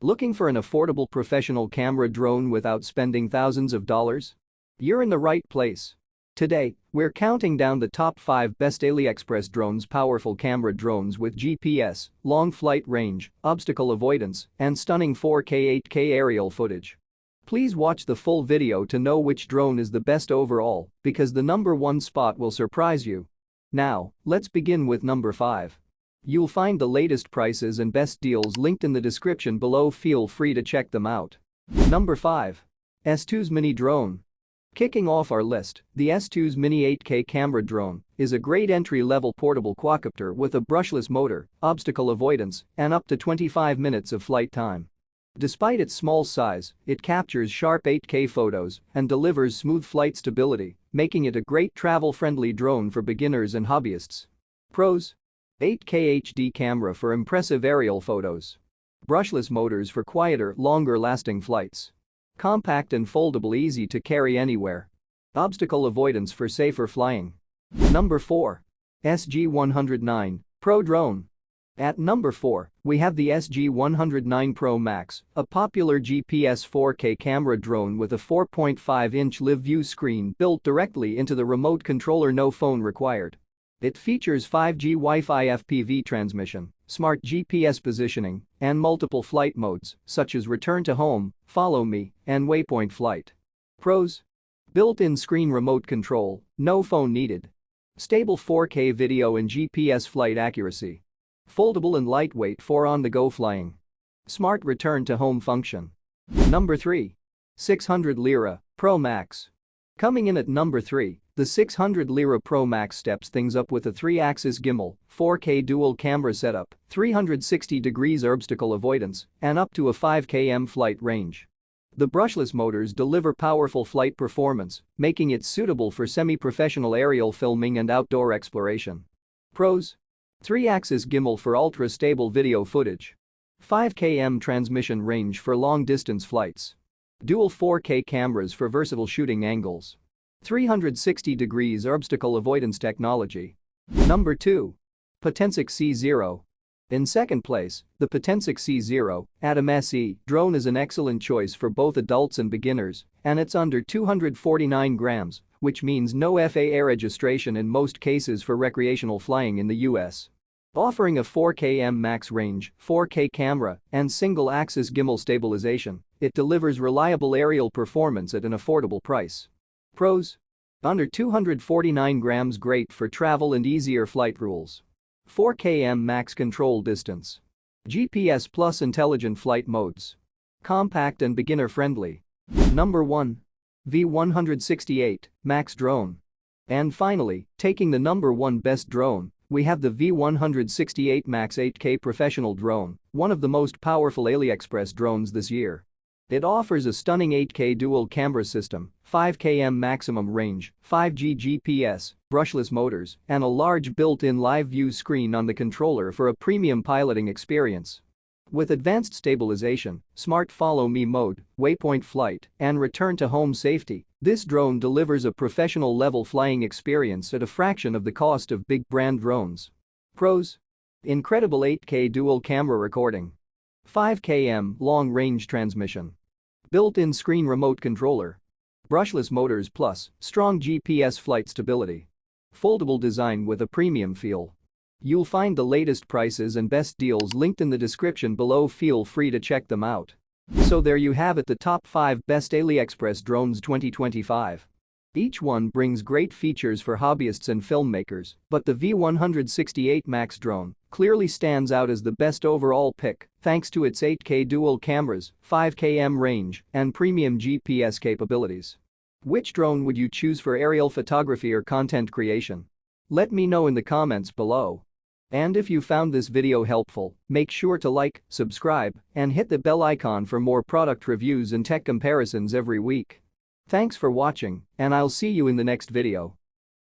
Looking for an affordable professional camera drone without spending thousands of dollars? You're in the right place. Today, we're counting down the top 5 best AliExpress drones, powerful camera drones with GPS, long flight range, obstacle avoidance, and stunning 4K 8K aerial footage. Please watch the full video to know which drone is the best overall, because the number 1 spot will surprise you. Now, let's begin with number 5. You'll find the latest prices and best deals linked in the description below. Feel free to check them out. Number 5. S2's Mini Drone. Kicking off our list, the S2's Mini 8K camera drone is a great entry-level portable quadcopter with a brushless motor, obstacle avoidance, and up to 25 minutes of flight time. Despite its small size, it captures sharp 8K photos and delivers smooth flight stability, making it a great travel-friendly drone for beginners and hobbyists. Pros: 8K HD camera for impressive aerial photos. Brushless motors for quieter, longer-lasting flights. Compact and foldable, easy to carry anywhere. Obstacle avoidance for safer flying. Number 4. SG-109 Pro Drone. At number 4, we have the SG-109 Pro Max, a popular GPS 4K camera drone with a 4.5-inch live view screen built directly into the remote controller, no phone required. It features 5G Wi-Fi FPV transmission, smart GPS positioning, and multiple flight modes such as return to home, follow me, and waypoint flight. Pros: built-in screen remote control, no phone needed. Stable 4K video and GPS flight accuracy. Foldable and lightweight for on-the-go flying. Smart return to home function. Number 3. 600 Lira Pro Max. Coming in at number 3, the 600 Lira Pro Max steps things up with a 3-axis gimbal, 4K dual camera setup, 360 degrees obstacle avoidance, and up to a 5 km flight range. The brushless motors deliver powerful flight performance, making it suitable for semi-professional aerial filming and outdoor exploration. Pros: 3-axis gimbal for ultra-stable video footage. 5 km transmission range for long-distance flights. Dual 4K cameras for versatile shooting angles. 360 degrees obstacle avoidance technology. Number 2. Potensic C0. In second place, the Potensic C0 Atom SE drone is an excellent choice for both adults and beginners, and it's under 249 grams, which means no FAA registration in most cases for recreational flying in the US. Offering a 4 km max range, 4K camera, and single-axis gimbal stabilization, it delivers reliable aerial performance at an affordable price. Pros: under 249 grams, great for travel and easier flight rules. 4 km max control distance. GPS plus intelligent flight modes. Compact and beginner-friendly. Number 1. V168 Max Drone. And finally, taking the number 1 best drone, we have the V168 Max 8K professional drone, one of the most powerful AliExpress drones this year. It offers a stunning 8K dual camera system, 5 km maximum range, 5G GPS, brushless motors, and a large built-in live view screen on the controller for a premium piloting experience. With advanced stabilization, smart follow me mode, waypoint flight, and return to home safety, this drone delivers a professional-level flying experience at a fraction of the cost of big brand drones. Pros: incredible 8K dual camera recording. 5 km long-range transmission. Built-in screen remote controller. Brushless motors plus strong GPS flight stability. Foldable design with a premium feel. You'll find the latest prices and best deals linked in the description below. Feel free to check them out. So there you have it, the top 5 best AliExpress drones 2025. Each one brings great features for hobbyists and filmmakers, but the V168 Max drone clearly stands out as the best overall pick thanks to its 8K dual cameras, 5 km range, and premium GPS capabilities. Which drone would you choose for aerial photography or content creation? Let me know in the comments below. And if you found this video helpful, make sure to like, subscribe, and hit the bell icon for more product reviews and tech comparisons every week. Thanks for watching, and I'll see you in the next video.